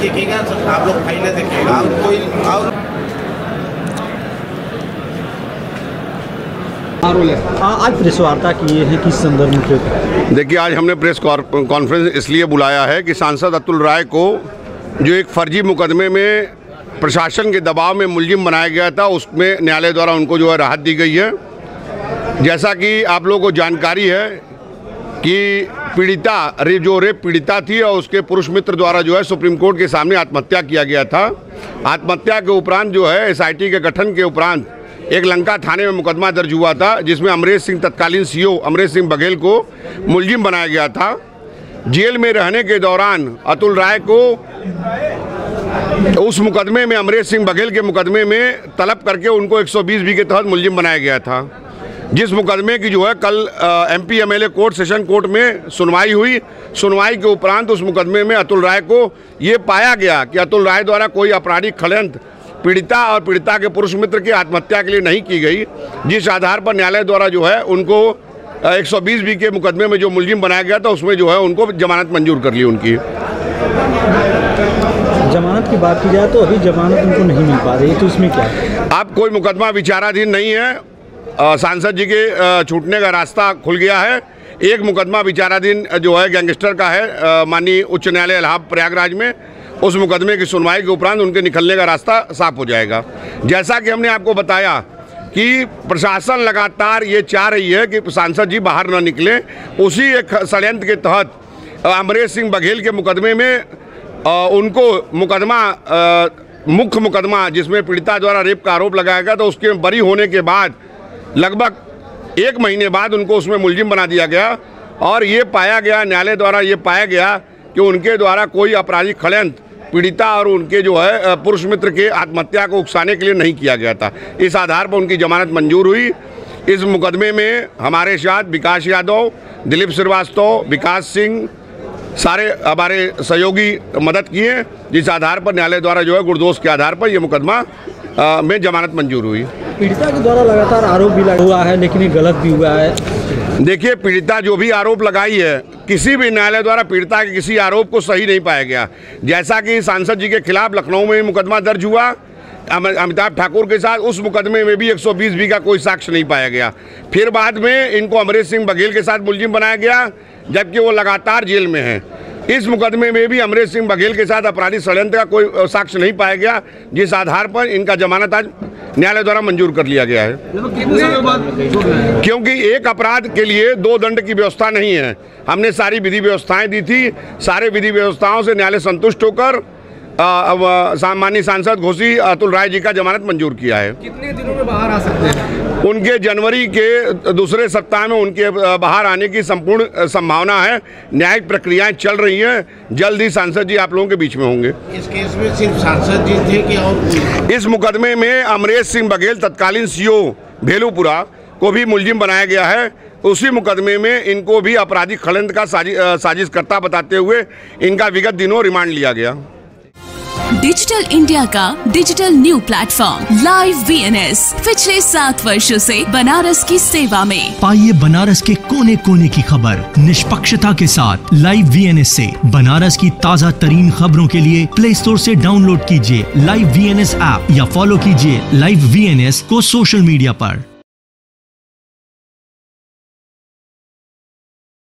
देखिएगा, आप लोग फाइलें देखिएगा और कोई और आज प्रेस वार्ता किए हैं किस संदर्भ में? देखिए, आज हमने प्रेस कॉन्फ्रेंस इसलिए बुलाया है कि सांसद अतुल राय को जो एक फर्जी मुकदमे में प्रशासन के दबाव में मुलजिम बनाया गया था, उसमें न्यायालय द्वारा उनको जो है राहत दी गई है। जैसा कि आप लोगों को जानकारी है कि पीड़िता जो रेप पीड़िता थी और उसके पुरुष मित्र द्वारा जो है सुप्रीम कोर्ट के सामने आत्महत्या किया गया था। आत्महत्या के उपरांत जो है एसआईटी के गठन के उपरांत एक लंका थाने में मुकदमा दर्ज हुआ था, जिसमें अमरेश सिंह तत्कालीन सीओ अमरेश सिंह बघेल को मुलजिम बनाया गया था। जेल में रहने के दौरान अतुल राय को उस मुकदमे में, अमरेश सिंह बघेल के मुकदमे में तलब करके उनको 120B के तहत मुलजिम बनाया गया था, जिस मुकदमे की जो है कल MP MLA court session court में सुनवाई हुई। सुनवाई के उपरांत उस मुकदमे में अतुल राय को ये पाया गया कि अतुल राय द्वारा कोई आपराधिक षड्यंत्र पीड़िता और पीड़िता के पुरुष मित्र की आत्महत्या के लिए नहीं की गई, जिस आधार पर न्यायालय द्वारा जो है उनको 120B के मुकदमे में जो मुलजिम बनाया गया था उसमें जो है उनको जमानत मंजूर कर ली उनकी। जमानत की बात की जाए तो अभी जमानत उनको नहीं मिल पा रही है, तो इसमें क्या है? अब कोई मुकदमा विचाराधीन नहीं है। सांसद जी के छूटने का रास्ता खुल गया है। एक मुकदमा विचाराधीन जो है गैंगस्टर का है माननीय उच्च न्यायालय इलाहाबाद प्रयागराज में। उस मुकदमे की सुनवाई के उपरांत उनके निकलने का रास्ता साफ हो जाएगा। जैसा कि हमने आपको बताया कि प्रशासन लगातार ये चाह रही है कि सांसद जी बाहर न निकले। उसी एक षड्यंत्र के तहत अमरेश सिंह बघेल के मुकदमे में उनको मुकदमा मुख्य मुकदमा जिसमें पीड़िता द्वारा रेप का आरोप लगाया गया, तो उसके बरी होने के बाद लगभग 1 महीने बाद उनको उसमें मुलजिम बना दिया गया और ये पाया गया, न्यायालय द्वारा ये पाया गया कि उनके द्वारा कोई आपराधिक षड्यंत्र पीड़िता और उनके जो है पुरुष मित्र के आत्महत्या को उकसाने के लिए नहीं किया गया था। इस आधार पर उनकी जमानत मंजूर हुई। इस मुकदमे में हमारे साथ विकास यादव, दिलीप श्रीवास्तव, विकास सिंह, सारे हमारे सहयोगी मदद किए, जिस आधार पर न्यायालय द्वारा जो है गुणदोष के आधार पर यह मुकदमा में जमानत मंजूर हुई। पीड़िता के द्वारा लगातार आरोप भी लगा हुआ है, लेकिन ये गलत भी हुआ है। देखिए, पीड़िता जो भी आरोप लगाई है, किसी भी न्यायालय द्वारा पीड़िता के किसी आरोप को सही नहीं पाया गया। जैसा कि सांसद जी के खिलाफ लखनऊ में मुकदमा दर्ज हुआ अमिताभ ठाकुर के साथ, उस मुकदमे में भी 120B का कोई साक्ष्य नहीं पाया गया। फिर बाद में इनको अमरेश सिंह बघेल के साथ मुलजिम बनाया गया, जबकि वो लगातार जेल में हैं। इस मुकदमे में भी अमरेश सिंह बघेल के साथ आपराधिक षड्यंत्र का कोई साक्ष्य नहीं पाया गया, जिस आधार पर इनका जमानत आज न्यायालय द्वारा मंजूर कर लिया गया है। क्योंकि एक अपराध के लिए 2 दंड की व्यवस्था नहीं है। हमने सारी विधि व्यवस्थाएं दी थी, सारे विधि व्यवस्थाओं से न्यायालय संतुष्ट होकर माननीय सांसद घोषी अतुल राय जी का जमानत मंजूर किया है। कितने दिनों में बाहर आ सकते हैं? उनके जनवरी के दूसरे सप्ताह में उनके बाहर आने की संपूर्ण संभावना है। न्यायिक प्रक्रियाएं चल रही हैं, जल्द ही सांसद जी आप लोगों के बीच में होंगे। इस केस में सिर्फ सांसद जी थे कि और? इस मुकदमे में अमरेश सिंह बघेल तत्कालीन सीओ भेलूपुरा को भी मुलजिम बनाया गया है। उसी मुकदमे में इनको भी आपराधिक षड्यंत्र का साजिशकर्ता बताते हुए इनका विगत दिनों रिमांड लिया गया। डिजिटल इंडिया का digital new platform live VNS पिछले 7 वर्षों से बनारस की सेवा में। पाइए बनारस के कोने कोने की खबर निष्पक्षता के साथ। लाइव VNS से बनारस की ताज़ा तरीन खबरों के लिए प्ले स्टोर से डाउनलोड कीजिए लाइव VNS ऐप या फॉलो कीजिए लाइव VNS को सोशल मीडिया पर।